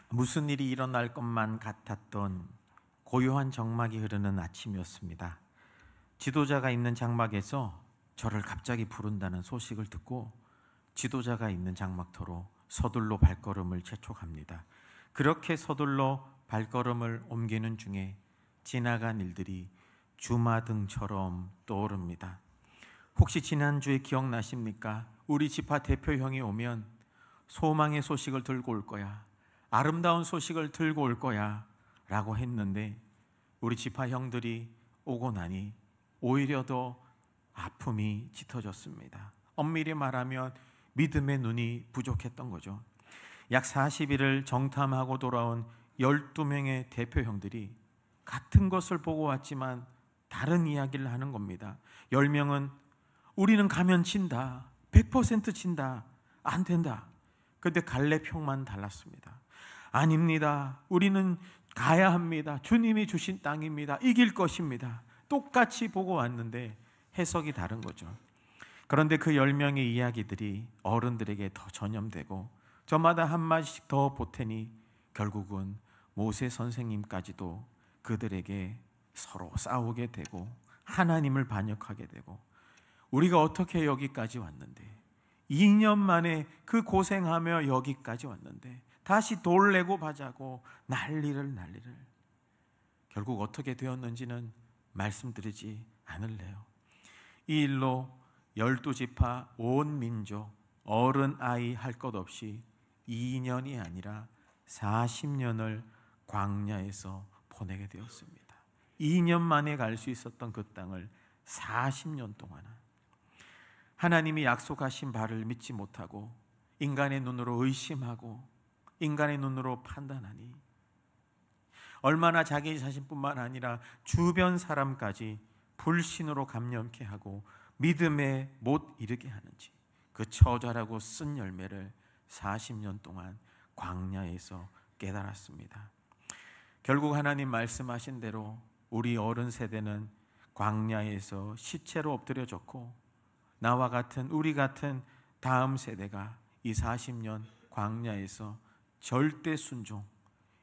무슨 일이 일어날 것만 같았던 고요한 정막이 흐르는 아침이었습니다. 지도자가 있는 장막에서 저를 갑자기 부른다는 소식을 듣고 지도자가 있는 장막터로 서둘러 발걸음을 재촉합니다. 그렇게 서둘러 발걸음을 옮기는 중에 지나간 일들이 주마등처럼 떠오릅니다. 혹시 지난주에 기억나십니까? 우리 지파 대표 형이 오면 소망의 소식을 들고 올 거야, 아름다운 소식을 들고 올 거야 라고 했는데 우리 지파 형들이 오고 나니 오히려 더 아픔이 짙어졌습니다. 엄밀히 말하면 믿음의 눈이 부족했던 거죠. 약 40일을 정탐하고 돌아온 12명의 대표 형들이 같은 것을 보고 왔지만 다른 이야기를 하는 겁니다. 10명은 우리는 가면 친다, 100% 친다, 안 된다. 그런데 갈렙 형만 달랐습니다. 아닙니다, 우리는 가야 합니다, 주님이 주신 땅입니다, 이길 것입니다. 똑같이 보고 왔는데 해석이 다른 거죠. 그런데 그 10명의 이야기들이 어른들에게 더 전염되고 저마다 한마디씩 더 보태니 결국은 모세 선생님까지도 그들에게 서로 싸우게 되고 하나님을 반역하게 되고, 우리가 어떻게 여기까지 왔는데, 2년 만에 그 고생하며 여기까지 왔는데 다시 돌 내고 바자고 난리를 결국 어떻게 되었는지는 말씀드리지 않을래요. 이 일로 12지파 온 민족 어른 아이 할 것 없이 2년이 아니라 40년을 광야에서 보내게 되었습니다. 2년 만에 갈 수 있었던 그 땅을 40년 동안 하나님이 약속하신 바를 믿지 못하고 인간의 눈으로 의심하고 인간의 눈으로 판단하니 얼마나 자기 자신뿐만 아니라 주변 사람까지 불신으로 감염케 하고 믿음에 못 이르게 하는지, 그 처절하고 쓴 열매를 40년 동안 광야에서 깨달았습니다. 결국 하나님 말씀하신 대로 우리 어른 세대는 광야에서 시체로 엎드려졌고, 나와 같은 우리 같은 다음 세대가 이 40년 광야에서 절대 순종,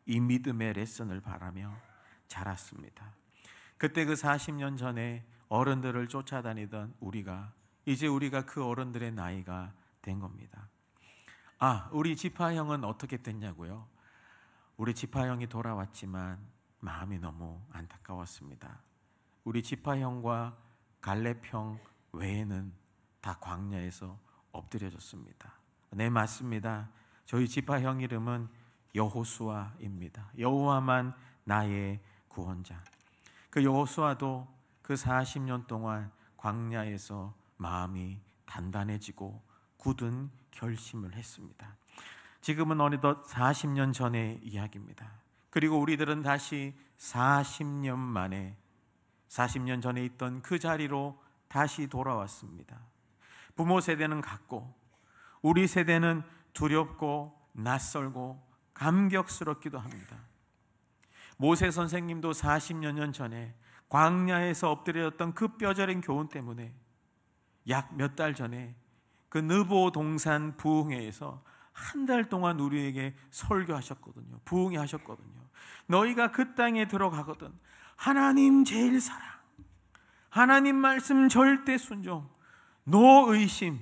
이 믿음의 레슨을 바라며 자랐습니다. 그때 그 40년 전에 어른들을 쫓아다니던 이제 우리가 그 어른들의 나이가 된 겁니다. 우리 지파형은 어떻게 됐냐고요? 우리 지파형이 돌아왔지만 마음이 너무 안타까웠습니다. 우리 지파형과 갈렙형 외에는 다 광야에서 엎드려졌습니다. 네, 맞습니다. 저희 지파형 이름은 여호수아입니다. 여호와만 나의 구원자. 그 여호수아도 그 40년 동안 광야에서 마음이 단단해지고 굳은 결심을 했습니다. 지금은 어느덧 40년 전의 이야기입니다. 그리고 우리들은 다시 40년 만에 40년 전에 있던 그 자리로 다시 돌아왔습니다. 부모 세대는 같고 우리 세대는 두렵고 낯설고 감격스럽기도 합니다. 모세 선생님도 40여 년 전에 광야에서 엎드려졌던 그 뼈저린 교훈 때문에 약 몇 달 전에 그 느보 동산 부흥회에서 한 달 동안 우리에게 설교하셨거든요. 부흥회 하셨거든요. 너희가 그 땅에 들어가거든 하나님 제일 사랑, 하나님 말씀 절대 순종, 노 의심,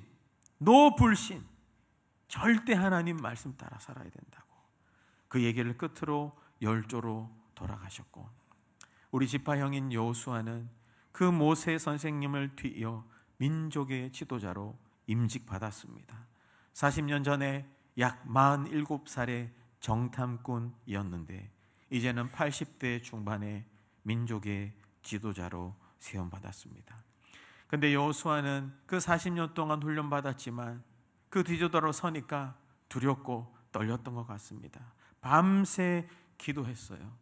노 불신, 절대 하나님 말씀 따라 살아야 된다고 그 얘기를 끝으로 열조로 돌아가셨고, 우리 지파형인 여호수아는 그 모세 선생님을 뒤이어 민족의 지도자로 임직받았습니다. 40년 전에 약 47살의 정탐꾼이었는데 이제는 80대 중반의 민족의 지도자로 세움받았습니다. 그런데 여호수아는 그 40년 동안 훈련받았지만 그 뒤조다로 서니까 두렵고 떨렸던 것 같습니다. 밤새 기도했어요.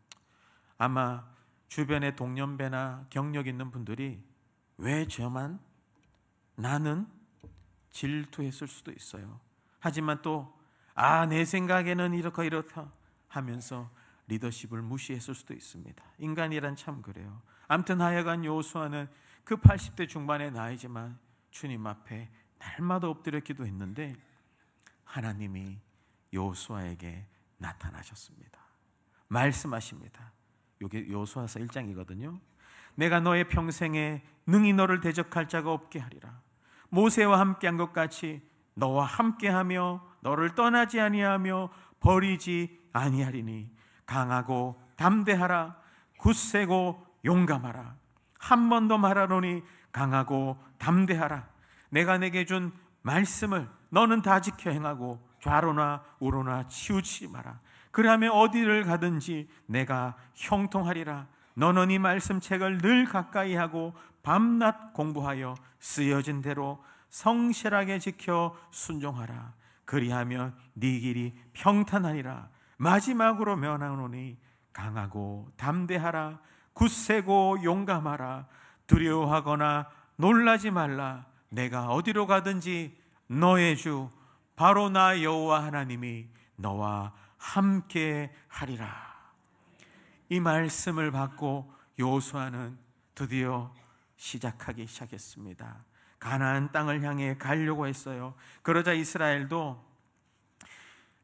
아마 주변의 동년배나 경력 있는 분들이 왜 저만, 나는 질투했을 수도 있어요. 하지만 또 내 생각에는 이렇다 하면서 리더십을 무시했을 수도 있습니다. 인간이란 참 그래요. 아무튼 하여간 여호수아는 그 80대 중반의 나이지만 주님 앞에 날마다 엎드려 기도했는데 하나님이 여호수아에게 나타나셨습니다. 말씀하십니다. 이게 여호수아서 1장이거든요. 내가 너의 평생에 능히 너를 대적할 자가 없게 하리라. 모세와 함께한 것 같이 너와 함께하며 너를 떠나지 아니하며 버리지 아니하리니 강하고 담대하라. 굳세고 용감하라. 한 번 더 말하노니 강하고 담대하라. 내가 내게 준 말씀을 너는 다 지켜 행하고 좌로나 우로나 치우치지 마라. 그러면 어디를 가든지 내가 형통하리라. 너는 이 말씀책을 늘 가까이 하고 밤낮 공부하여 쓰여진 대로 성실하게 지켜 순종하라. 그리하면 네 길이 평탄하리라. 마지막으로 면하노니 강하고 담대하라. 굳세고 용감하라. 두려워하거나 놀라지 말라. 내가 어디로 가든지 너의 주 바로 나 여호와 하나님이 너와 함께 하리라. 이 말씀을 받고 여호수아는 드디어 시작하기 시작했습니다. 가나안 땅을 향해 가려고 했어요. 그러자 이스라엘도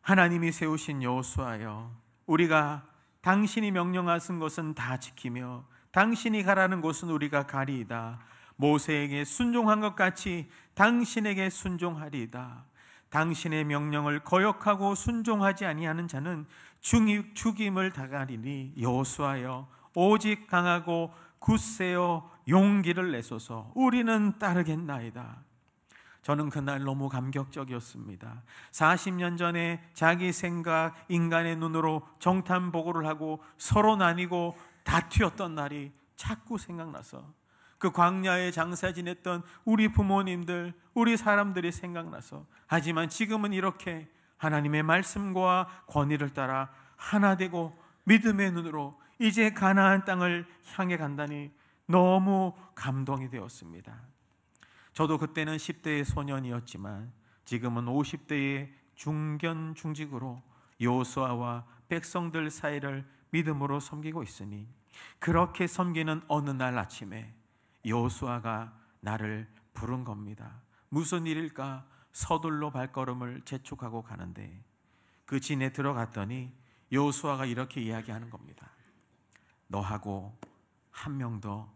하나님이 세우신 여호수아여, 우리가 당신이 명령하신 것은 다 지키며 당신이 가라는 곳은 우리가 가리이다. 모세에게 순종한 것 같이 당신에게 순종하리이다. 당신의 명령을 거역하고 순종하지 아니하는 자는 죽임을 당하리니 여호수아여, 오직 강하고 굳세어 용기를 내소서. 우리는 따르겠나이다. 저는 그날 너무 감격적이었습니다. 40년 전에 자기 생각, 인간의 눈으로 정탐보고를 하고 서로 나뉘고 다투었던 날이 자꾸 생각나서 그 광야에 장사 지냈던 우리 부모님들, 우리 사람들이 생각나서, 하지만 지금은 이렇게 하나님의 말씀과 권위를 따라 하나 되고 믿음의 눈으로 이제 가나안 땅을 향해 간다니 너무 감동이 되었습니다. 저도 그때는 10대의 소년이었지만 지금은 50대의 중견 중직으로 여호수아와 백성들 사이를 믿음으로 섬기고 있으니, 그렇게 섬기는 어느 날 아침에 여호수아가 나를 부른 겁니다. 무슨 일일까? 서둘러 발걸음을 재촉하고 가는데 그 진에 들어갔더니 여호수아가 이렇게 이야기하는 겁니다. 너하고 한 명 더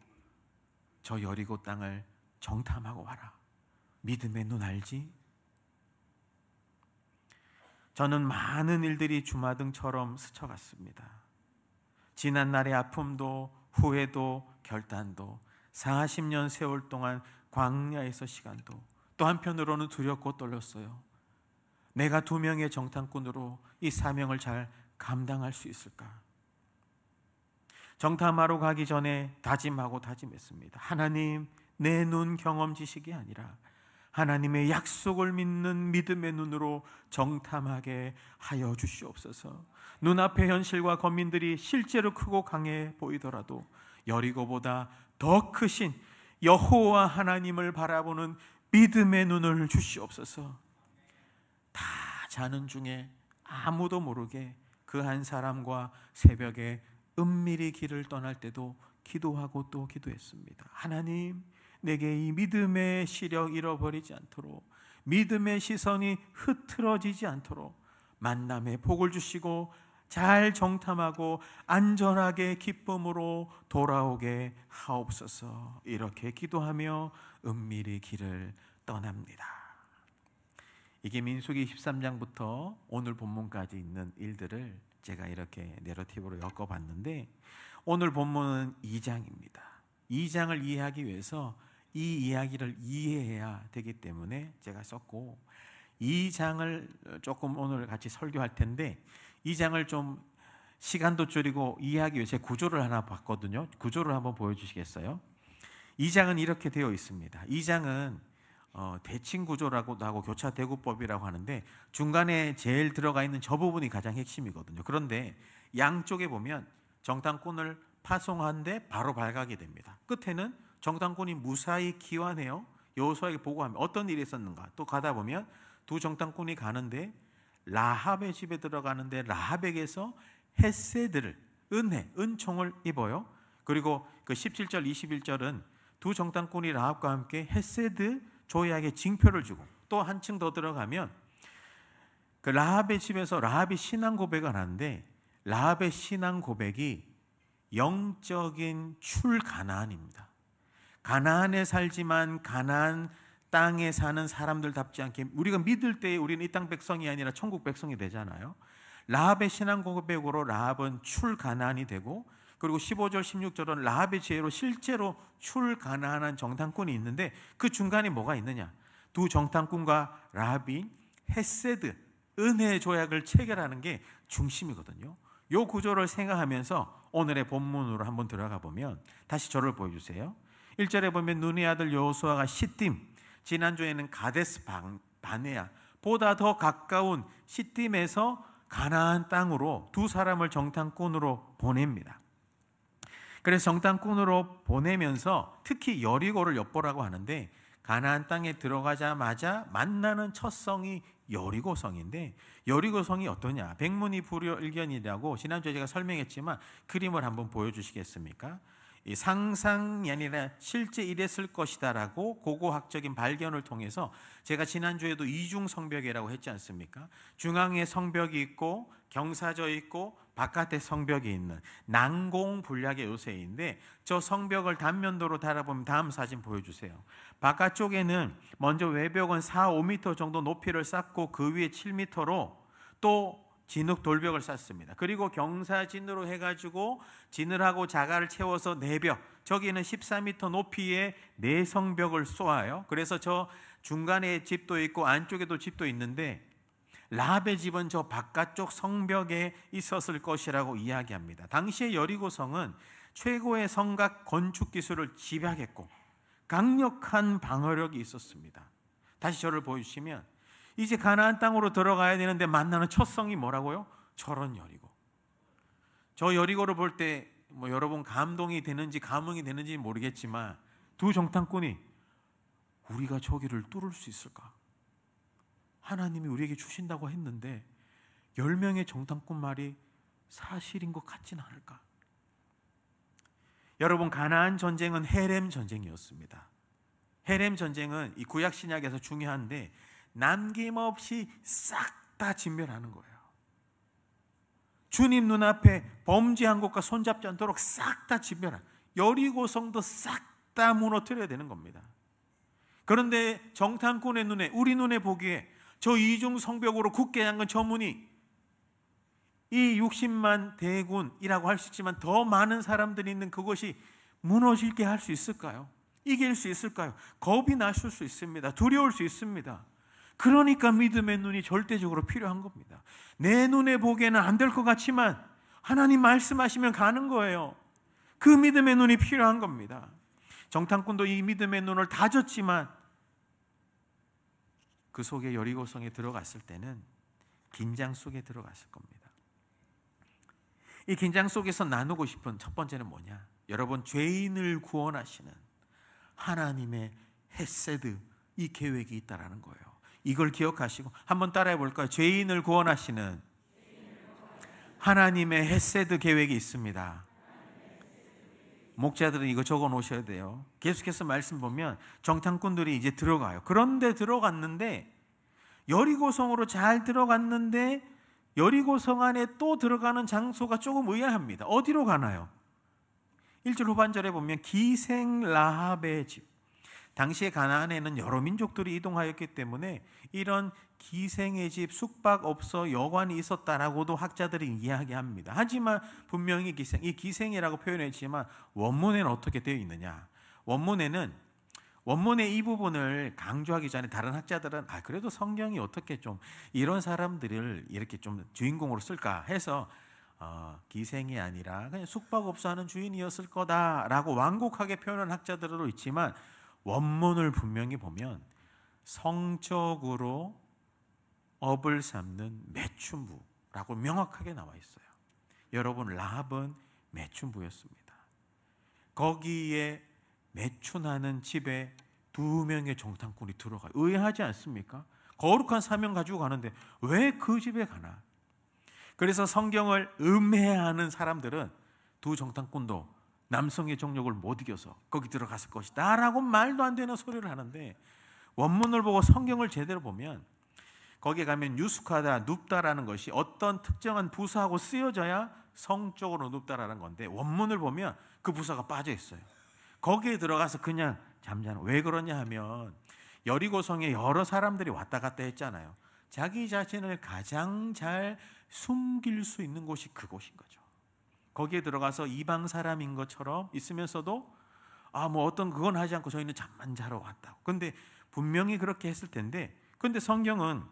저 여리고 땅을 정탐하고 와라. 믿음의 눈 알지? 저는 많은 일들이 주마등처럼 스쳐갔습니다. 지난 날의 아픔도 후회도 결단도 40년 세월 동안 광야에서 시간도, 또 한편으로는 두렵고 떨렸어요. 내가 2명의 정탐꾼으로 이 사명을 잘 감당할 수 있을까? 정탐하러 가기 전에 다짐했습니다. 하나님, 내 눈 경험 지식이 아니라 하나님의 약속을 믿는 믿음의 눈으로 정탐하게 하여 주시옵소서. 눈앞의 현실과 권민들이 실제로 크고 강해 보이더라도 여리고보다 더 크신 여호와 하나님을 바라보는 믿음의 눈을 주시옵소서. 다 자는 중에 아무도 모르게 그 한 사람과 새벽에 은밀히 길을 떠날 때도 기도하고 또 기도했습니다. 하나님, 내게 이 믿음의 시력 잃어버리지 않도록, 믿음의 시선이 흐트러지지 않도록 만남의 복을 주시고 잘 정탐하고 안전하게 기쁨으로 돌아오게 하옵소서. 이렇게 기도하며 은밀히 길을 떠납니다. 이게 민수기 13장부터 오늘 본문까지 있는 일들을 제가 이렇게 내러티브로 엮어봤는데, 오늘 본문은 2장입니다. 2장을 이해하기 위해서 이 이야기를 이해해야 되기 때문에 제가 썼고, 2장을 조금 오늘 같이 설교할 텐데, 2장을 좀 시간도 줄이고 이해하기 위해서 구조를 하나 봤거든요. 구조를 한번 보여주시겠어요? 2장은 이렇게 되어 있습니다. 2장은 대칭 구조라고도 하고 교차대구법이라고 하는데, 중간에 제일 들어가 있는 저 부분이 가장 핵심이거든요. 그런데 양쪽에 보면 정탐꾼을 파송한데 바로 발각이 됩니다. 끝에는 정탐꾼이 무사히 귀환해요. 여호수아에게 보고하면 어떤 일이 있었는가. 또 가다 보면 두 정탐꾼이 가는데 라합의 집에 들어가는데 라합에게서 헤세드를, 은총을 입어요. 그리고 그 17절 21절은 두 정탐꾼이 라합과 함께 헤세드 조야에게 징표를 주고, 또 한층 더 들어가면 그 라합의 집에서 라합이 신앙 고백을 하는데, 라합의 신앙 고백이 영적인 출가나안입니다. 가나안에 살지만 가나안 땅에 사는 사람들답지 않게, 우리가 믿을 때 우리는 이 땅 백성이 아니라 천국 백성이 되잖아요. 라합의 신앙 고백으로 라합은 출가나안이 되고, 그리고 15절 16절은 라합의 지혜로 실제로 출가나안한 정탐꾼이 있는데, 그 중간에 뭐가 있느냐? 두 정탐꾼과 라합이 헤세드, 은혜의 조약을 체결하는 게 중심이거든요. 이 구조를 생각하면서 오늘의 본문으로 한번 들어가 보면, 다시 저를 보여주세요. 1절에 보면 눈의 아들 여호수아가 시딤, 지난주에는 가데스 바네아, 보다 더 가까운 시딤에서 가나안 땅으로 두 사람을 정탐꾼으로 보냅니다. 그래서 정탐꾼으로 보내면서 특히 여리고를 엿보라고 하는데, 가나안 땅에 들어가자마자 만나는 첫 성이 여리고성인데, 여리고성이 어떠냐? 백문이불여일견이라고 지난주에 제가 설명했지만 그림을 한번 보여주시겠습니까? 이 상상이 아니라 실제 이랬을 것이다라고 고고학적인 발견을 통해서, 제가 지난주에도 이중 성벽이라고 했지 않습니까? 중앙에 성벽이 있고 경사져 있고 바깥에 성벽이 있는 난공불락의 요새인데, 저 성벽을 단면도로 달아보면 다음 사진 보여주세요. 바깥쪽에는 먼저 외벽은 4-5m 정도 높이를 쌓고 그 위에 7m로 또 진흙 돌벽을 쌓습니다. 그리고 경사진으로 해가지고 진을하고 자갈을 채워서 내벽, 저기는 14m 높이의 내성벽을 쏘아요. 그래서 저 중간에 집도 있고 안쪽에도 집도 있는데, 라합의 집은 저 바깥쪽 성벽에 있었을 것이라고 이야기합니다. 당시의 여리고성은 최고의 성곽 건축 기술을 집약했고 강력한 방어력이 있었습니다. 다시 저를 보여주시면, 이제 가나안 땅으로 들어가야 되는데 만나는 첫 성이 뭐라고요? 저런 여리고. 저 여리고를 볼 때 뭐 여러분 감동이 되는지 감흥이 되는지 모르겠지만, 두 정탐꾼이 우리가 저기를 뚫을 수 있을까? 하나님이 우리에게 주신다고 했는데 10명의 정탐꾼 말이 사실인 것 같지는 않을까? 여러분, 가나안 전쟁은 헤렘 전쟁이었습니다. 헤렘 전쟁은 이 구약 신약에서 중요한데 남김없이 싹 다 진멸하는 거예요. 주님 눈앞에 범죄한 것과 손잡지 않도록 싹 다 진멸한, 여리고성도 싹 다 무너뜨려야 되는 겁니다. 그런데 정탐꾼의 눈에, 우리 눈에 보기에 저 이중 성벽으로 굳게 잠근 저 문이 이 60만 대군이라고 할 수 있지만 더 많은 사람들이 있는 그것이 무너질게 할 수 있을까요? 이길 수 있을까요? 겁이 나실 수 있습니다. 두려울 수 있습니다. 그러니까 믿음의 눈이 절대적으로 필요한 겁니다. 내 눈에 보기에는 안 될 것 같지만 하나님 말씀하시면 가는 거예요. 그 믿음의 눈이 필요한 겁니다. 정탐꾼도 이 믿음의 눈을 다졌지만 그 속에 여리고성에 들어갔을 때는 긴장 속에 들어갔을 겁니다. 이 긴장 속에서 나누고 싶은 첫 번째는 뭐냐? 여러분, 죄인을 구원하시는 하나님의 헤세드, 이 계획이 있다라는 거예요. 이걸 기억하시고 한번 따라해 볼까요? 죄인을 구원하시는 하나님의 헤세드 계획이 있습니다. 목자들은 이거 적어 놓으셔야 돼요. 계속해서 말씀 보면 정탐꾼들이 이제 들어가요. 그런데 들어갔는데, 여리고성으로 잘 들어갔는데 여리고성 안에 또 들어가는 장소가 조금 의아합니다. 어디로 가나요? 1절 후반절에 보면 기생 라합의 집. 당시에 가나안에는 여러 민족들이 이동하였기 때문에 이런 기생의 집, 숙박업소, 여관이 있었다라고도 학자들이 이야기합니다. 하지만 분명히 이 기생이라고 표현했지만 원문에는 어떻게 되어 있느냐? 원문의 이 부분을 강조하기 전에 다른 학자들은 그래도 성경이 어떻게 좀 이런 사람들을 이렇게 좀 주인공으로 쓸까 해서 기생이 아니라 그냥 숙박업소 하는 주인이었을 거다라고 완곡하게 표현한 학자들도 있지만, 원문을 분명히 보면 성적으로 업을 삼는 매춘부라고 명확하게 나와 있어요. 여러분, 라합은 매춘부였습니다. 거기에 매춘하는 집에 2명의 정탐꾼이 들어가요. 의아하지 않습니까? 거룩한 사명 가지고 가는데 왜 그 집에 가나? 그래서 성경을 음해하는 사람들은 두 정탐꾼도 남성의 정욕을 못 이겨서 거기 들어갔을 것이다 라고 말도 안 되는 소리를 하는데, 원문을 보고 성경을 제대로 보면 거기에 가면 유숙하다, 눕다라는 것이 어떤 특정한 부사하고 쓰여져야 성적으로 눕다라는 건데, 원문을 보면 그 부사가 빠져 있어요. 거기에 들어가서 그냥 잠자는. 왜 그러냐 하면 여리고성에 여러 사람들이 왔다 갔다 했잖아요. 자기 자신을 가장 잘 숨길 수 있는 곳이 그곳인 거죠. 거기에 들어가서 이방 사람인 것처럼 있으면서도 뭐 어떤 그건 하지 않고 저희는 잠만 자러 왔다고. 근데 분명히 그렇게 했을 텐데, 근데 성경은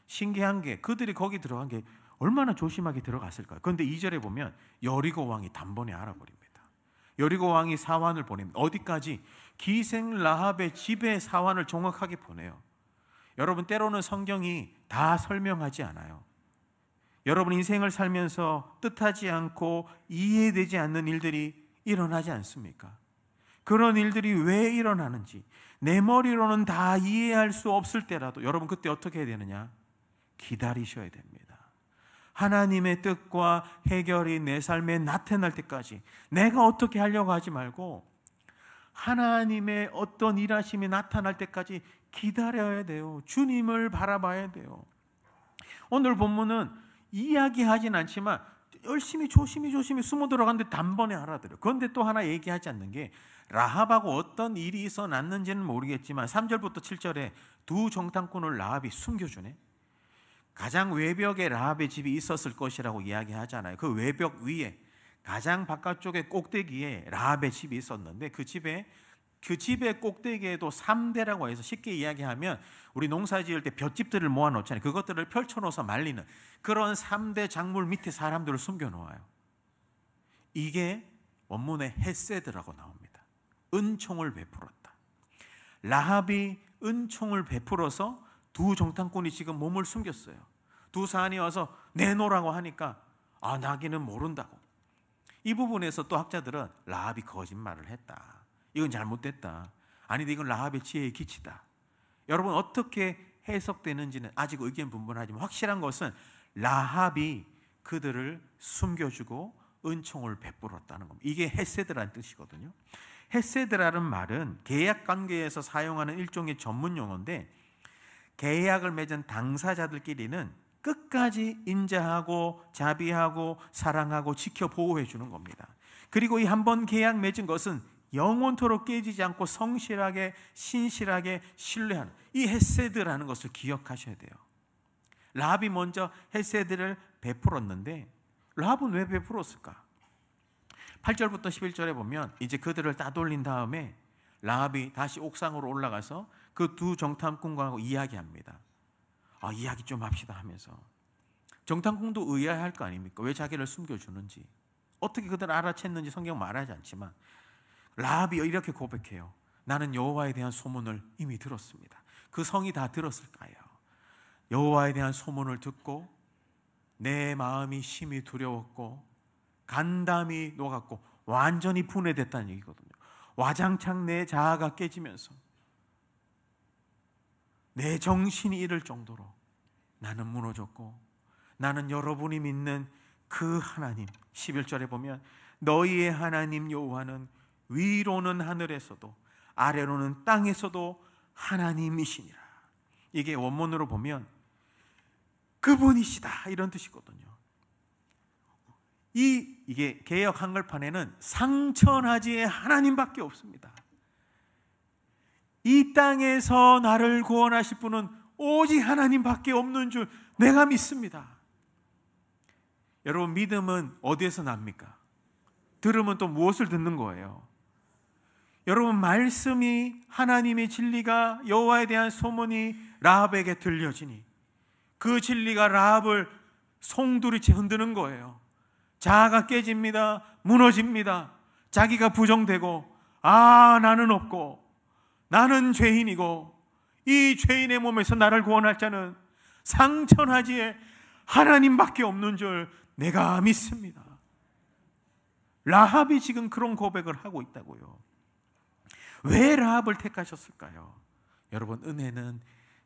신기한 게 그들이 거기 들어간 게 얼마나 조심하게 들어갔을까요? 그런데 2절에 보면 여리고 왕이 단번에 알아버립니다. 여리고 왕이 사환을 보냅니다. 어디까지? 기생 라합의 집에 사환을 정확하게 보내요. 여러분, 때로는 성경이 다 설명하지 않아요. 여러분 인생을 살면서 뜻하지 않고 이해되지 않는 일들이 일어나지 않습니까? 그런 일들이 왜 일어나는지 내 머리로는 다 이해할 수 없을 때라도 여러분 그때 어떻게 해야 되느냐? 기다리셔야 됩니다. 하나님의 뜻과 해결이 내 삶에 나타날 때까지 내가 어떻게 하려고 하지 말고 하나님의 어떤 일하심이 나타날 때까지 기다려야 돼요. 주님을 바라봐야 돼요. 오늘 본문은 이야기하진 않지만 열심히 조심히 숨어 들어갔는데 단번에 알아들어요. 그런데 또 하나 얘기하지 않는 게, 라합하고 어떤 일이 있어 났는지는 모르겠지만 3절부터 7절에 두 정탐꾼을 라합이 숨겨주네. 가장 외벽에 라합의 집이 있었을 것이라고 이야기하잖아요. 그 외벽 위에 가장 바깥쪽의 꼭대기에 라합의 집이 있었는데 그 집의 꼭대기에도 3대라고 해서 쉽게 이야기하면 우리 농사 지을 때 볏짚들을 모아놓잖아요. 그것들을 펼쳐놓아서 말리는 그런 3대 작물 밑에 사람들을 숨겨놓아요. 이게 원문에 헤세드라고 나옵니다. 은총을 베풀었다. 라합이 은총을 베풀어서 두 정탐꾼이 지금 몸을 숨겼어요. 두 사안이 와서 내놓으라고 하니까 나기는 모른다고. 이 부분에서 또 학자들은 라합이 거짓말을 했다, 이건 잘못됐다, 아니다 이건 라합의 지혜의 기치다. 여러분 어떻게 해석되는지는 아직 의견 분분하지만 확실한 것은 라합이 그들을 숨겨주고 은총을 베풀었다는 겁니다. 이게 헤세드라는 뜻이거든요. 헤세드라는 말은 계약 관계에서 사용하는 일종의 전문 용어인데, 계약을 맺은 당사자들끼리는 끝까지 인자하고 자비하고 사랑하고 지켜 보호해 주는 겁니다. 그리고 이 한 번 계약 맺은 것은 영원토록 깨지지 않고 성실하게 신실하게 신뢰하는 이 헤세드라는 것을 기억하셔야 돼요. 라합이 먼저 헤세드를 베풀었는데 라합은 왜 베풀었을까? 8절부터 11절에 보면 이제 그들을 따돌린 다음에 라합이 다시 옥상으로 올라가서 그 두 정탐꾼과 이야기합니다. 이야기 좀 합시다 하면서. 정탐꾼도 의아할 거 아닙니까? 왜 자기를 숨겨주는지, 어떻게 그들을 알아챘는지 성경 말하지 않지만 라합이 이렇게 고백해요. 나는 여호와에 대한 소문을 이미 들었습니다. 그 성이 다 들었을까요? 여호와에 대한 소문을 듣고 내 마음이 심히 두려웠고 간담이 녹았고 완전히 분해됐다는 얘기거든요. 와장창 내 자아가 깨지면서 내 정신이 잃을 정도로 나는 무너졌고, 나는 여러분이 믿는 그 하나님, 11절에 보면 너희의 하나님 여호와는 위로는 하늘에서도 아래로는 땅에서도 하나님이시니라. 이게 원문으로 보면 그분이시다 이런 뜻이거든요. 이게 개역 한글판에는 상천하지의 하나님밖에 없습니다. 이 땅에서 나를 구원하실 분은 오직 하나님밖에 없는 줄 내가 믿습니다. 여러분 믿음은 어디에서 납니까? 들으면 또 무엇을 듣는 거예요? 여러분 말씀이, 하나님의 진리가, 여호와에 대한 소문이 라합에게 들려지니 그 진리가 라합을 송두리째 흔드는 거예요. 자아가 깨집니다. 무너집니다. 자기가 부정되고 나는 없고 나는 죄인이고 이 죄인의 몸에서 나를 구원할 자는 상천하지에 하나님밖에 없는 줄 내가 믿습니다. 라합이 지금 그런 고백을 하고 있다고요. 왜 라합을 택하셨을까요? 여러분 은혜는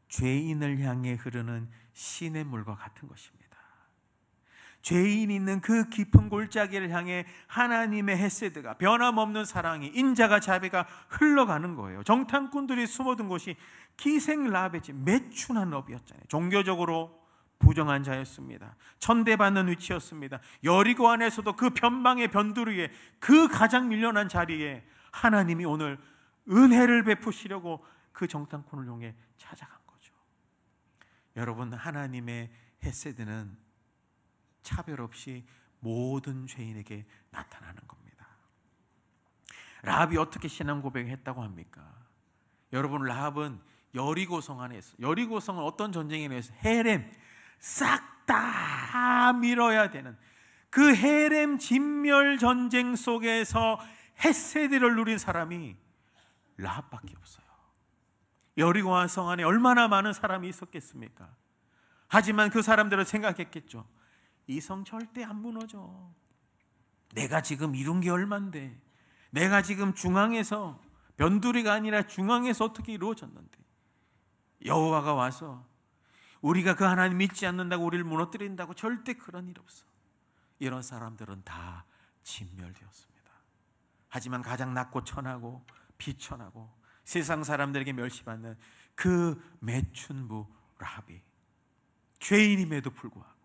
죄인을 향해 흐르는 시냇물과 같은 것입니다. 죄인 있는 그 깊은 골짜기를 향해 하나님의 헤세드가, 변함없는 사랑이, 인자가, 자비가 흘러가는 거예요. 정탐꾼들이 숨어든 곳이 기생 라합의 집, 매춘한 업이었잖아요. 종교적으로 부정한 자였습니다. 천대받는 위치였습니다. 여리고 안에서도 그 변방의 변두리에, 그 가장 밀려난 자리에 하나님이 오늘 은혜를 베푸시려고 그 정탐꾼을 통해 찾아간 거죠. 여러분, 하나님의 헤세드는 차별 없이 모든 죄인에게 나타나는 겁니다. 라합이 어떻게 신앙 고백을 했다고 합니까? 여러분, 라합은 여리고성 안에 있어요. 여리고성은 어떤 전쟁에 의해서 헤렘 싹 다 밀어야 되는 그 헤렘 진멸 전쟁 속에서 헤세드를 누린 사람이 라합밖에 없어요. 여리고 성 안에 얼마나 많은 사람이 있었겠습니까? 하지만 그 사람들은 생각했겠죠. 이 성 절대 안 무너져. 내가 지금 이룬 게 얼만데, 내가 지금 중앙에서, 변두리가 아니라 중앙에서 어떻게 이루어졌는데, 여호와가 와서 우리가 그 하나님 믿지 않는다고 우리를 무너뜨린다고, 절대 그런 일 없어. 이런 사람들은 다 진멸되었습니다. 하지만 가장 낮고 천하고 비천하고 세상 사람들에게 멸시받는 그 매춘부 라합이 죄인임에도 불구하고,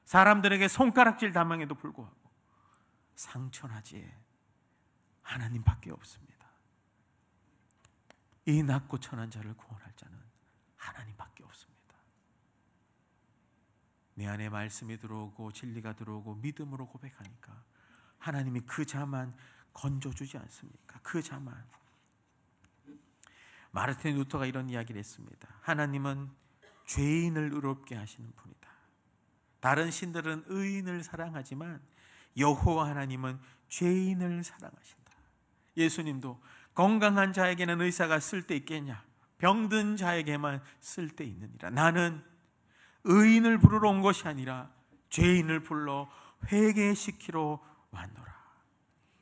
사람들에게 손가락질 당함에도 불구하고 상처나지에 하나님밖에 없습니다. 이 낮고 천한 자를 구원할 자는 하나님밖에 없습니다. 내 안에 말씀이 들어오고 진리가 들어오고 믿음으로 고백하니까 하나님이 그 자만 건져주지 않습니까? 그 자만. 마르틴 루터가 이런 이야기를 했습니다. 하나님은 죄인을 의롭게 하시는 분이다. 다른 신들은 의인을 사랑하지만 여호와 하나님은 죄인을 사랑하신다. 예수님도 건강한 자에게는 의사가 쓸데 있겠냐? 병든 자에게만 쓸데 있느니라. 나는 의인을 부르러 온 것이 아니라 죄인을 불러 회개시키러 왔노라.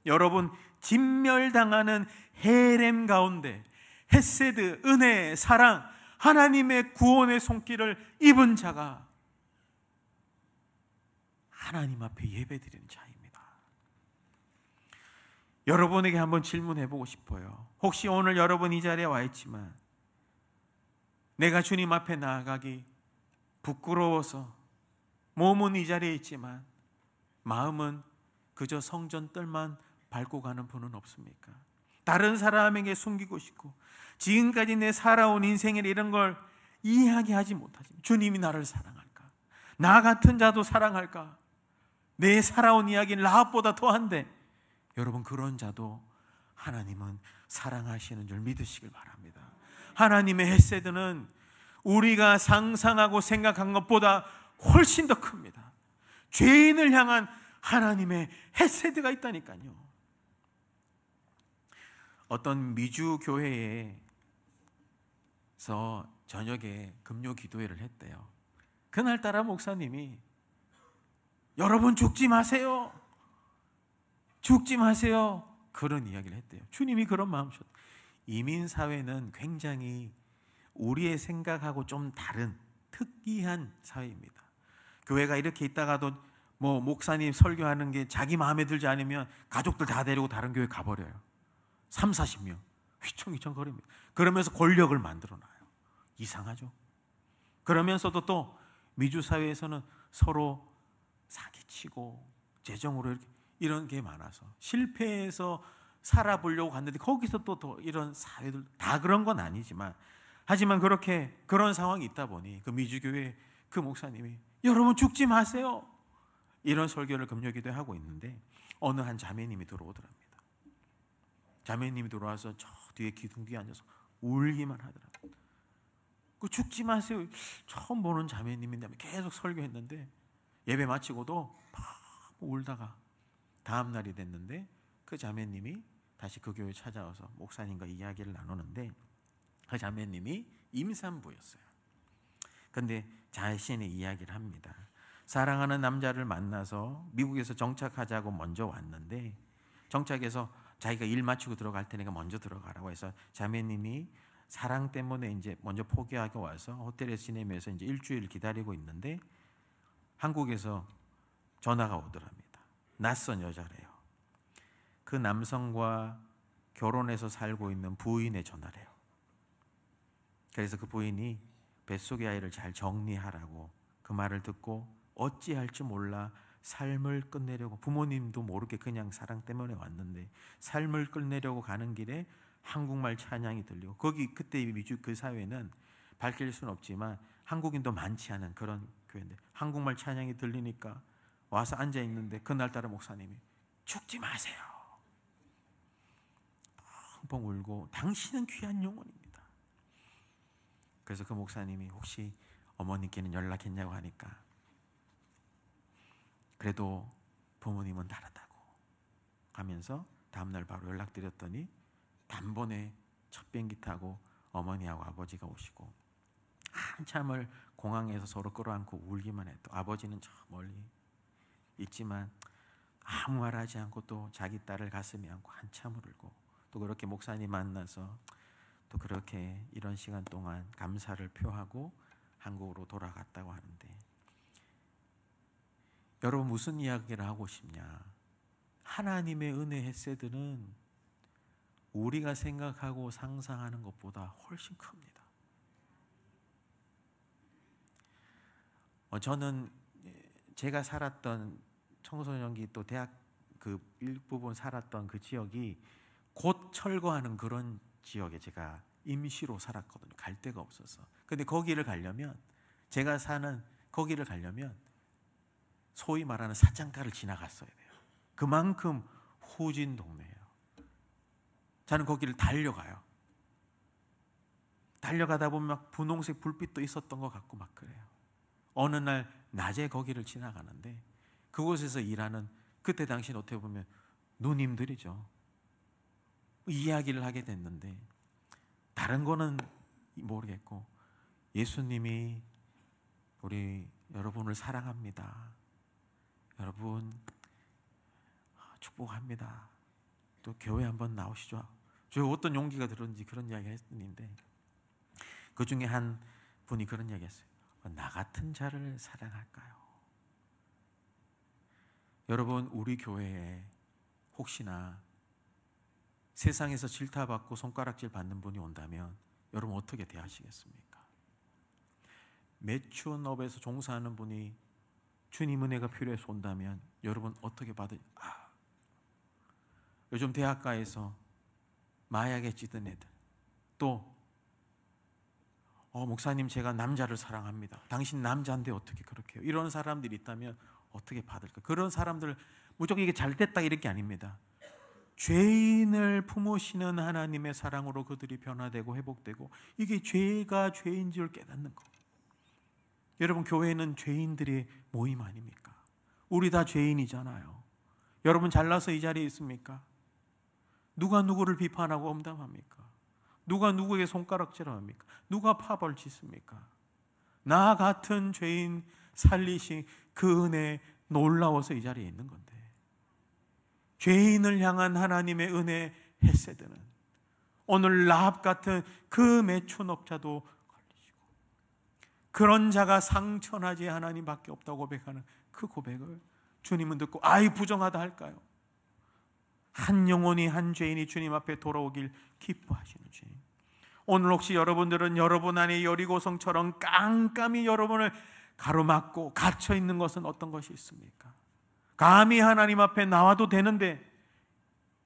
여러분, 진멸당하는 헤렘 가운데 헤세드, 은혜, 사랑, 하나님의 구원의 손길을 입은 자가 하나님 앞에 예배드리는 자입니다. 여러분에게 한번 질문해 보고 싶어요. 혹시 오늘 여러분 이 자리에 와 있지만 내가 주님 앞에 나아가기 부끄러워서 몸은 이 자리에 있지만 마음은 그저 성전 뜰만 밟고 가는 분은 없습니까? 다른 사람에게 숨기고 싶고 지금까지 내 살아온 인생에 이런 걸 이야기하지 못하지만 주님이 나를 사랑할까? 나 같은 자도 사랑할까? 내 살아온 이야기는 라합보다 더한데, 여러분, 그런 자도 하나님은 사랑하시는 줄 믿으시길 바랍니다. 하나님의 헤세드는 우리가 상상하고 생각한 것보다 훨씬 더 큽니다. 죄인을 향한 하나님의 헤세드가 있다니까요. 어떤 미주 교회에서 저녁에 금요 기도회를 했대요. 그날따라 목사님이 여러분 죽지 마세요. 죽지 마세요. 그런 이야기를 했대요. 주님이 그런 마음 주셨대요. 이민사회는 굉장히 우리의 생각하고 좀 다른 특이한 사회입니다. 교회가 이렇게 있다가도 뭐 목사님 설교하는 게 자기 마음에 들지 않으면 가족들 다 데리고 다른 교회 가버려요. 30-40명 휘청휘청 거립니다. 그러면서 권력을 만들어놔요. 이상하죠. 그러면서도 또 미주사회에서는 서로 사기치고 재정으로 이렇게 이런 게 많아서 실패해서 살아보려고 갔는데 거기서 또 이런 사회들 다 그런 건 아니지만, 하지만 그런 상황이 있다 보니 그 미주교회 그 목사님이 여러분 죽지 마세요 이런 설교를 금요기도에 하고 있는데 어느 한 자매님이 들어오더랍니다. 자매님이 들어와서 저 뒤에 기둥 뒤에 앉아서 울기만 하더랍니다. 그 죽지 마세요. 처음 보는 자매님인데 계속 설교했는데 예배 마치고도 막 울다가 다음 날이 됐는데 그 자매님이 다시 그 교회 찾아와서 목사님과 이야기를 나누는데 그 자매님이 임산부였어요. 근데 자신의 이야기를 합니다. 사랑하는 남자를 만나서 미국에서 정착하자고 먼저 왔는데 정착해서 자기가 일 마치고 들어갈 테니까 먼저 들어가라고 해서 자매님이 사랑 때문에 이제 먼저 포기하고 와서 호텔에 지내면서 이제 일주일 기다리고 있는데 한국에서 전화가 오더랍니다. 낯선 여자래요. 그 남성과 결혼해서 살고 있는 부인의 전화래요. 그래서 그 부인이 뱃속의 아이를 잘 정리하라고 그 말을 듣고 어찌할지 몰라 삶을 끝내려고, 부모님도 모르게 그냥 사랑 때문에 왔는데 삶을 끝내려고 가는 길에 한국말 찬양이 들리고, 거기 그때 미주 그 사회는 밝힐 수는 없지만 한국인도 많지 않은 그런 교회인데 한국말 찬양이 들리니까 와서 앉아 있는데 그날따라 목사님이 죽지 마세요. 펑펑 울고 당신은 귀한 영혼입니다. 그래서 그 목사님이 혹시 어머니께는 연락했냐고 하니까 그래도 부모님은 다르다고 하면서 다음날 바로 연락드렸더니 단번에 첫 비행기 타고 어머니하고 아버지가 오시고 한참을 공항에서 서로 끌어안고 울기만 했고, 아버지는 저 멀리 있지만 아무 말하지 않고 또 자기 딸을 가슴에 안고 한참을 울고, 또 그렇게 목사님 만나서 또 그렇게 이런 시간 동안 감사를 표하고 한국으로 돌아갔다고 하는데, 여러분 무슨 이야기를 하고 싶냐? 하나님의 은혜 헤세드는 우리가 생각하고 상상하는 것보다 훨씬 큽니다. 저는 제가 살았던 청소년기 또 대학 그 일부분 살았던 그 지역이 곧 철거하는 그런 지역에 제가 임시로 살았거든요. 갈 데가 없어서. 근데 거기를 가려면, 제가 사는 거기를 가려면 소위 말하는 사창가를 지나갔어야 돼요. 그만큼 후진 동네예요. 저는 거기를 달려가요. 달려가다 보면 막 분홍색 불빛도 있었던 것 같고 막 그래요. 어느 날 낮에 거기를 지나가는데 그곳에서 일하는, 그때 당시는 어떻게 보면 누님들이죠. 이야기를 하게 됐는데 다른 거는 모르겠고 예수님이 우리 여러분을 사랑합니다. 여러분 축복합니다. 또 교회 한번 나오시죠. 저 어떤 용기가 들었는지 그런 이야기 했는데 그 중에 한 분이 그런 이야기 했어요. 나 같은 자를 사랑할까요? 여러분 우리 교회에 혹시나 세상에서 질타받고 손가락질 받는 분이 온다면 여러분 어떻게 대하시겠습니까? 매춘업에서 종사하는 분이 주님 은혜가 필요해서 온다면 여러분 어떻게 요즘 대학가에서 마약에 찌든 애들, 또 목사님 제가 남자를 사랑합니다. 당신 남자인데 어떻게 그렇게 해요? 이런 사람들이 있다면 어떻게 받을까? 그런 사람들 무조건 이게 잘 됐다 이런 게 아닙니다. 죄인을 품으시는 하나님의 사랑으로 그들이 변화되고 회복되고, 이게 죄가 죄인 줄 깨닫는 거. 여러분 교회는 죄인들의 모임 아닙니까? 우리 다 죄인이잖아요. 여러분 잘나서 이 자리에 있습니까? 누가 누구를 비판하고 엄담합니까? 누가 누구에게 손가락질합니까? 누가 파벌 짓습니까? 나 같은 죄인 살리신 그 은혜 놀라워서 이 자리에 있는 건데, 죄인을 향한 하나님의 은혜 헤세드는 오늘 라합 같은 그 매춘업자도 걸리시고, 그런 자가 상천하지 하나님밖에 없다고 고백하는 그 고백을 주님은 듣고 아이 부정하다 할까요? 한 영혼이, 한 죄인이 주님 앞에 돌아오길 기뻐하시는 주님. 오늘 혹시 여러분들은 여러분 안에 여리고성처럼 깜깜이 여러분을 가로막고 갇혀 있는 것은 어떤 것이 있습니까? 감히 하나님 앞에 나와도 되는데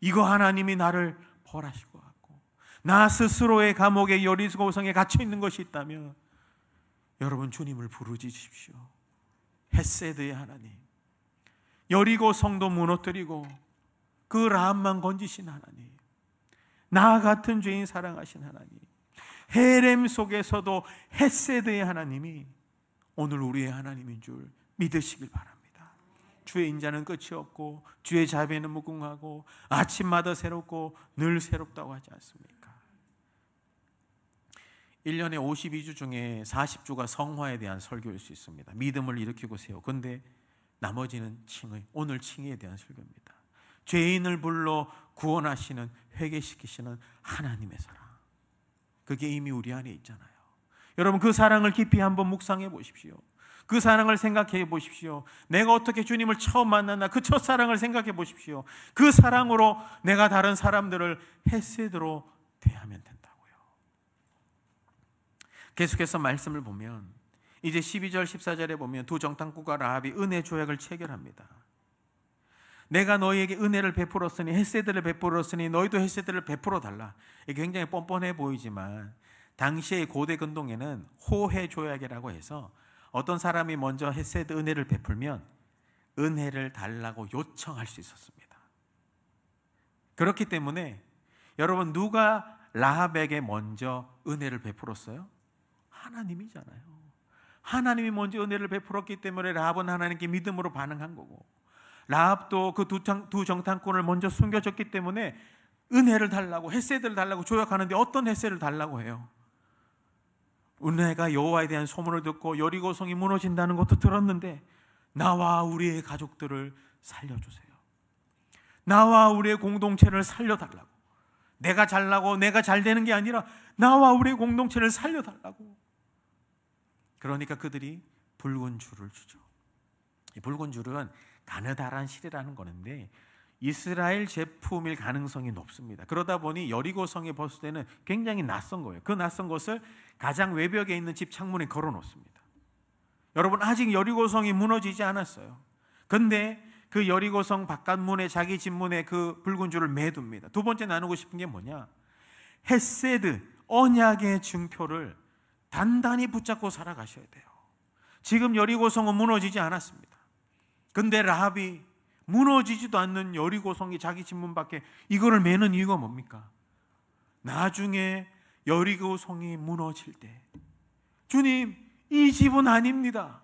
이거 하나님이 나를 벌하실 것 같고 나 스스로의 감옥에 여리고성에 갇혀 있는 것이 있다면 여러분 주님을 부르짖으십시오. 헤세드의 하나님, 여리고성도 무너뜨리고 그 라합만 건지신 하나님, 나 같은 죄인 사랑하신 하나님, 헤렘 속에서도 헤세드의 하나님이 오늘 우리의 하나님인 줄 믿으시길 바랍니다. 주의 인자는 끝이 없고 주의 자비는 무궁하고 아침마다 새롭고 늘 새롭다고 하지 않습니까? 1년에 52주 중에 40주가 성화에 대한 설교일 수 있습니다. 믿음을 일으키고 세워. 그런데 나머지는 칭의, 오늘 칭의에 대한 설교입니다. 죄인을 불러 구원하시는, 회개시키시는 하나님의 사랑, 그게 이미 우리 안에 있잖아요. 여러분 그 사랑을 깊이 한번 묵상해 보십시오. 그 사랑을 생각해 보십시오. 내가 어떻게 주님을 처음 만났나, 그 첫사랑을 생각해 보십시오. 그 사랑으로 내가 다른 사람들을 헤세드로 대하면 된다고요. 계속해서 말씀을 보면 이제 12절 14절에 보면 두 정탐꾼과 라합이 은혜 조약을 체결합니다. 내가 너희에게 은혜를 베풀었으니, 헤세드를 베풀었으니 너희도 헤세드를 베풀어 달라. 이게 굉장히 뻔뻔해 보이지만 당시의 고대 근동에는 호혜 조약이라고 해서 어떤 사람이 먼저 헤세드 은혜를 베풀면 은혜를 달라고 요청할 수 있었습니다. 그렇기 때문에 여러분, 누가 라합에게 먼저 은혜를 베풀었어요? 하나님이잖아요. 하나님이 먼저 은혜를 베풀었기 때문에 라합은 하나님께 믿음으로 반응한 거고, 라합도 그 두 정탐꾼을 먼저 숨겨줬기 때문에 은혜를 달라고, 헤세드를 달라고 조약하는데 어떤 헤세드를 달라고 해요? 은혜가 여호와에 대한 소문을 듣고 여리고성이 무너진다는 것도 들었는데 나와 우리의 가족들을 살려주세요. 나와 우리의 공동체를 살려달라고. 내가 잘나고 내가 잘 되는 게 아니라 나와 우리의 공동체를 살려달라고. 그러니까 그들이 붉은 줄을 주죠. 이 붉은 줄은 가느다란 실이라는 거는데 이스라엘 제품일 가능성이 높습니다. 그러다 보니 여리고성에 벗을 때는 굉장히 낯선 거예요. 그 낯선 것을 가장 외벽에 있는 집 창문에 걸어 놓습니다. 여러분, 아직 여리고성이 무너지지 않았어요. 근데 그 여리고성 바깥문에, 자기 집 문에 그 붉은 줄을 매둡니다. 두 번째 나누고 싶은 게 뭐냐? 헤세드, 언약의 증표를 단단히 붙잡고 살아가셔야 돼요. 지금 여리고성은 무너지지 않았습니다. 근데 라합이 무너지지도 않는 여리고성이 자기 집 문 밖에 이거를 매는 이유가 뭡니까? 나중에 여리고성이 무너질 때, 주님, 이 집은 아닙니다.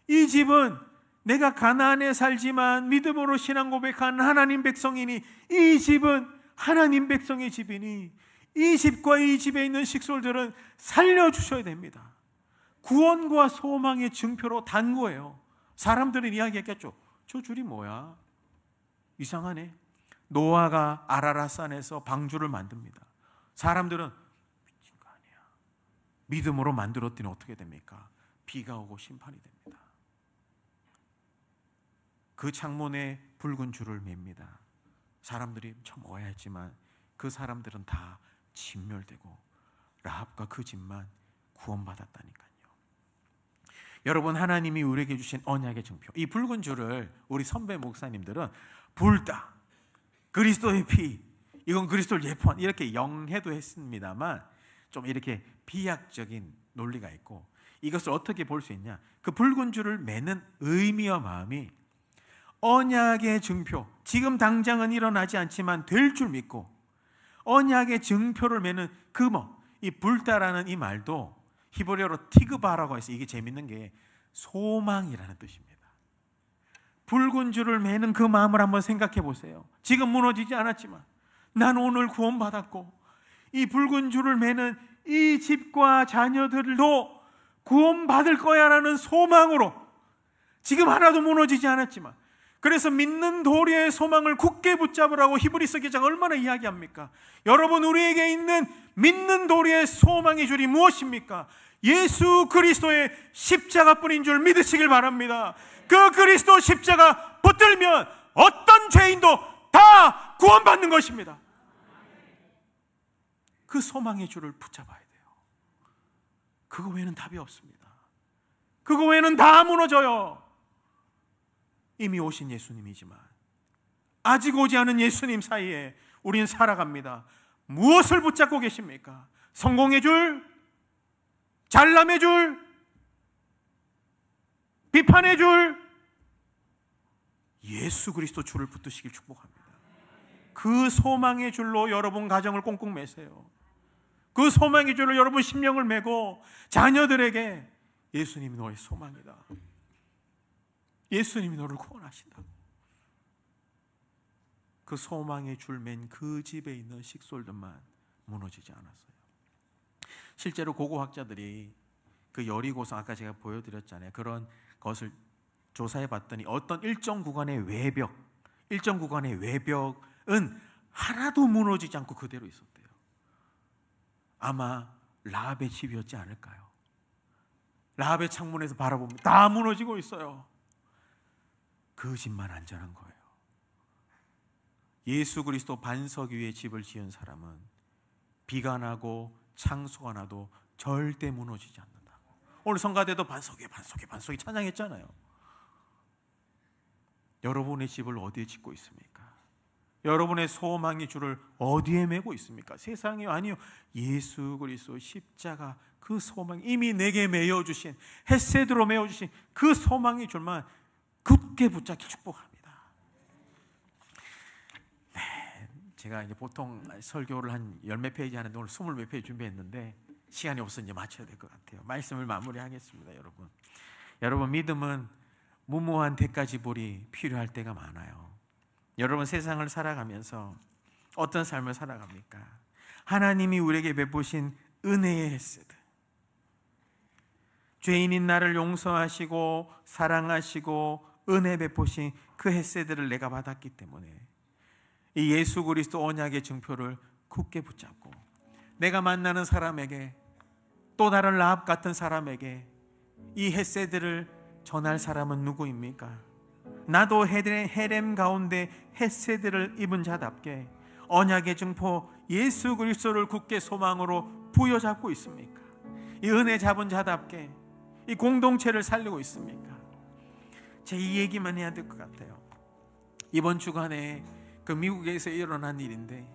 이 집은 내가 가나안에 살지만 믿음으로 신앙 고백한 하나님 백성이니, 이 집은 하나님 백성의 집이니 이 집과 이 집에 있는 식솔들은 살려주셔야 됩니다. 구원과 소망의 증표로 단 거예요. 사람들은 이야기했겠죠. 저 줄이 뭐야? 이상하네. 노아가 아라랏산에서 방주를 만듭니다. 사람들은 미친 거 아니야. 믿음으로 만들었더니 어떻게 됩니까? 비가 오고 심판이 됩니다. 그 창문에 붉은 줄을 맵니다. 사람들이 참 오해했지만 그 사람들은 다 진멸되고 라합과 그 집만 구원받았다니까요. 여러분, 하나님이 우리에게 주신 언약의 증표, 이 붉은 줄을 우리 선배 목사님들은 불다, 그리스도의 피, 이건 그리스도를 예포한, 이렇게 영해도 했습니다만 좀 이렇게 비약적인 논리가 있고, 이것을 어떻게 볼 수 있냐? 그 붉은 줄을 매는 의미와 마음이 언약의 증표, 지금 당장은 일어나지 않지만 될 줄 믿고 언약의 증표를 매는 이 불다라는 이 말도 히브리어로 티그바라고 해서 이게 재밌는 게 소망이라는 뜻입니다. 붉은 줄을 매는 그 마음을 한번 생각해 보세요. 지금 무너지지 않았지만 난 오늘 구원받았고 이 붉은 줄을 매는 이 집과 자녀들도 구원받을 거야 라는 소망으로, 지금 하나도 무너지지 않았지만, 그래서 믿는 도리의 소망을 굳게 붙잡으라고 히브리서 기자가 얼마나 이야기합니까? 여러분, 우리에게 있는 믿는 도리의 소망의 줄이 무엇입니까? 예수 그리스도의 십자가뿐인 줄 믿으시길 바랍니다. 그 그리스도 십자가 붙들면 어떤 죄인도 다 구원받는 것입니다. 그 소망의 줄을 붙잡아야 돼요. 그거 외에는 답이 없습니다. 그거 외에는 다 무너져요. 이미 오신 예수님이지만 아직 오지 않은 예수님 사이에 우린 살아갑니다. 무엇을 붙잡고 계십니까? 성공의 줄? 잘남의 줄? 비판의 줄? 예수 그리스도 줄을 붙드시길 축복합니다. 그 소망의 줄로 여러분 가정을 꽁꽁 매세요. 그 소망의 줄로 여러분 심령을 메고 자녀들에게 예수님이 너의 소망이다, 예수님이 너를 구원하신다고. 그 소망의 줄 맨 그 집에 있는 식솔들만 무너지지 않았어요. 실제로 고고학자들이 그 여리고성, 아까 제가 보여드렸잖아요. 그런 것을 조사해 봤더니 어떤 일정 구간의 외벽은 하나도 무너지지 않고 그대로 있었대요. 아마 라합의 집이었지 않을까요? 라합의 창문에서 바라보면 다 무너지고 있어요. 그 집만 안전한 거예요. 예수 그리스도 반석 위에 집을 지은 사람은 비가 나고 창수가 나도 절대 무너지지 않는다. 오늘 성가대도 반석 위에 반석이 찬양했잖아요. 여러분의 집을 어디에 짓고 있습니까? 여러분의 소망의 줄을 어디에 메고 있습니까? 세상이요? 아니요. 예수 그리스도 십자가 그 소망, 이미 내게 메어주신, 헷세드로 메어주신 그 소망의 줄만 굳게 붙잡기 축복합니다. 네, 제가 이제 보통 설교를 한 10몇 페이지 하는데 오늘 20몇 페이지 준비했는데 시간이 없어서 이제 맞춰야 될 것 같아요. 말씀을 마무리하겠습니다. 여러분 믿음은 무모한 대가 지불이 필요할 때가 많아요. 여러분 세상을 살아가면서 어떤 삶을 살아갑니까? 하나님이 우리에게 베푸신 은혜의 햇세드, 죄인인 나를 용서하시고 사랑하시고 은혜 베푸신 그 햇세드를 내가 받았기 때문에 이 예수 그리스도 언약의 증표를 굳게 붙잡고 내가 만나는 사람에게, 또 다른 라합 같은 사람에게 이 햇세드를 전할 사람은 누구입니까? 나도 헤렘 가운데 햇세드를 입은 자답게 언약의 증포 예수 그리스도를 굳게 소망으로 부여잡고 있습니까? 이 은혜 잡은 자답게 이 공동체를 살리고 있습니까? 제 이 얘기만 해야 될 것 같아요. 이번 주간에 그 미국에서 일어난 일인데,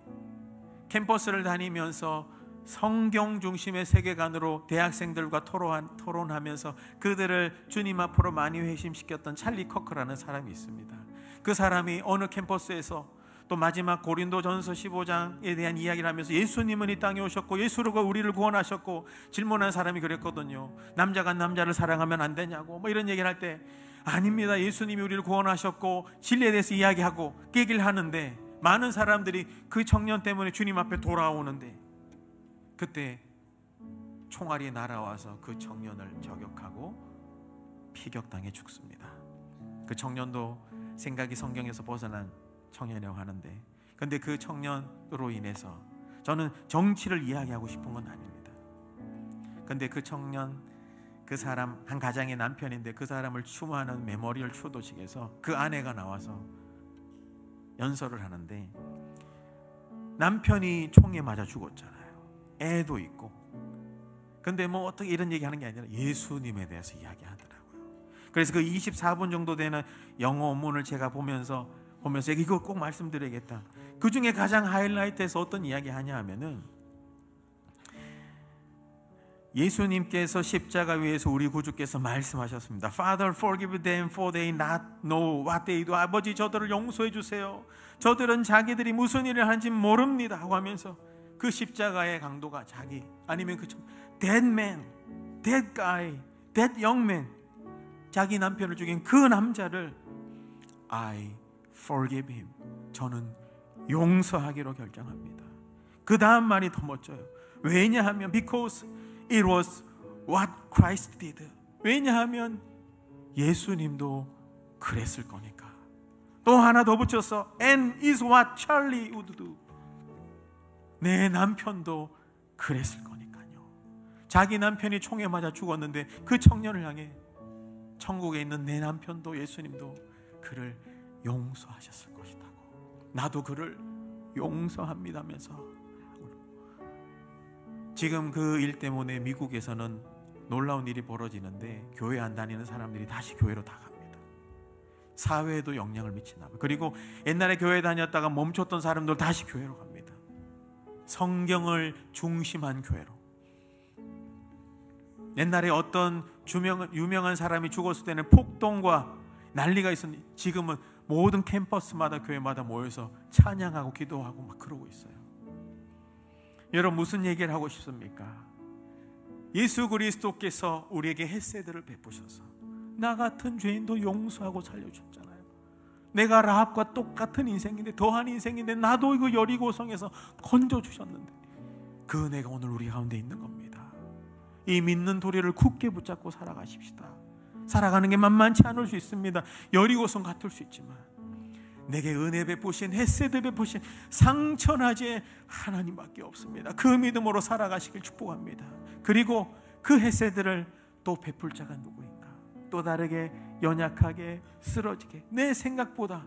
캠퍼스를 다니면서 성경 중심의 세계관으로 대학생들과 토론하면서 그들을 주님 앞으로 많이 회심시켰던 찰리 커크라는 사람이 있습니다. 그 사람이 어느 캠퍼스에서 또 마지막 고린도전서 15장에 대한 이야기를 하면서 예수님은 이 땅에 오셨고 예수로 우리를 구원하셨고, 질문한 사람이 그랬거든요. 남자가 남자를 사랑하면 안 되냐고 뭐 이런 얘기를 할 때, 아닙니다, 예수님이 우리를 구원하셨고 진리에 대해서 이야기하고 그 얘기를 하는데, 많은 사람들이 그 청년 때문에 주님 앞에 돌아오는데, 그때 총알이 날아와서 그 청년을 저격하고 피격당해 죽습니다. 그 청년도 생각이 성경에서 벗어난 청년이라고 하는데, 근데 그 청년으로 인해서, 저는 정치를 이야기하고 싶은 건 아닙니다. 근데 그 청년, 그 사람 한 가장의 남편인데 그 사람을 추모하는 메모리얼 추도식에서 그 아내가 나와서 연설을 하는데, 남편이 총에 맞아 죽었잖아요. 애도 있고. 근데 뭐 어떻게 이런 얘기하는 게 아니라 예수님에 대해서 이야기하더라고요. 그래서 그 24분 정도 되는 영어 원문을 제가 보면서 이거 꼭 말씀드려야겠다. 그 중에 가장 하이라이트해서 어떤 이야기 하냐 하면은, 예수님께서 십자가 위에서 우리 구주께서 말씀하셨습니다. Father, forgive them for they not know what they do. 아버지, 저들을 용서해 주세요. 저들은 자기들이 무슨 일을 하는지 모릅니다 하고 하면서 그 십자가의 강도가 자기, 아니면 that man, that guy, that young man, 자기 남편을 죽인 그 남자를 I forgive him, 저는 용서하기로 결정합니다. 그 다음 말이 더 멋져요. 왜냐하면 because it was what Christ did. 왜냐하면 예수님도 그랬을 거니까. 또 하나 더 붙여서 and is what Charlie would do. 내 남편도 그랬을 거니까요. 자기 남편이 총에 맞아 죽었는데 그 청년을 향해 천국에 있는 내 남편도 예수님도 그를 용서하셨을 것이라고, 나도 그를 용서합니다면서. 지금 그 일 때문에 미국에서는 놀라운 일이 벌어지는데, 교회 안 다니는 사람들이 다시 교회로 다 갑니다. 사회에도 영향을 미치나 봐요. 그리고 옛날에 교회 다녔다가 멈췄던 사람들 다시 교회로 갑니다. 성경을 중심한 교회로. 옛날에 어떤 유명한 사람이 죽었을 때는 폭동과 난리가 있었는데, 지금은 모든 캠퍼스마다 교회마다 모여서 찬양하고 기도하고 막 그러고 있어요. 여러분, 무슨 얘기를 하고 싶습니까? 예수 그리스도께서 우리에게 햇세드를 베푸셔서 나 같은 죄인도 용서하고 살려주셨잖아요. 내가 라합과 똑같은 인생인데, 더한 인생인데, 나도 이거 여리고성에서 건져주셨는데 그 은혜가 오늘 우리 가운데 있는 겁니다. 이 믿는 도리를 굳게 붙잡고 살아가십시다. 살아가는 게 만만치 않을 수 있습니다. 여리고성 같을 수 있지만 내게 은혜 베푸신, 햇세드 베푸신 상천하지 하나님밖에 없습니다. 그 믿음으로 살아가시길 축복합니다. 그리고 그 햇세드를 또 베풀 자가 누구인가? 또 다르게 연약하게 쓰러지게 내 생각보다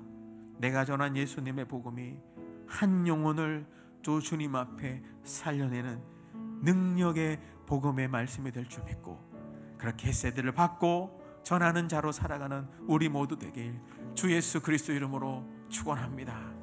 내가 전한 예수님의 복음이 한 영혼을 또 주님 앞에 살려내는 능력의 복음의 말씀이 될 줄 믿고 그렇게 세대를 받고 전하는 자로 살아가는 우리 모두 되길 주 예수 그리스도 이름으로 축원합니다.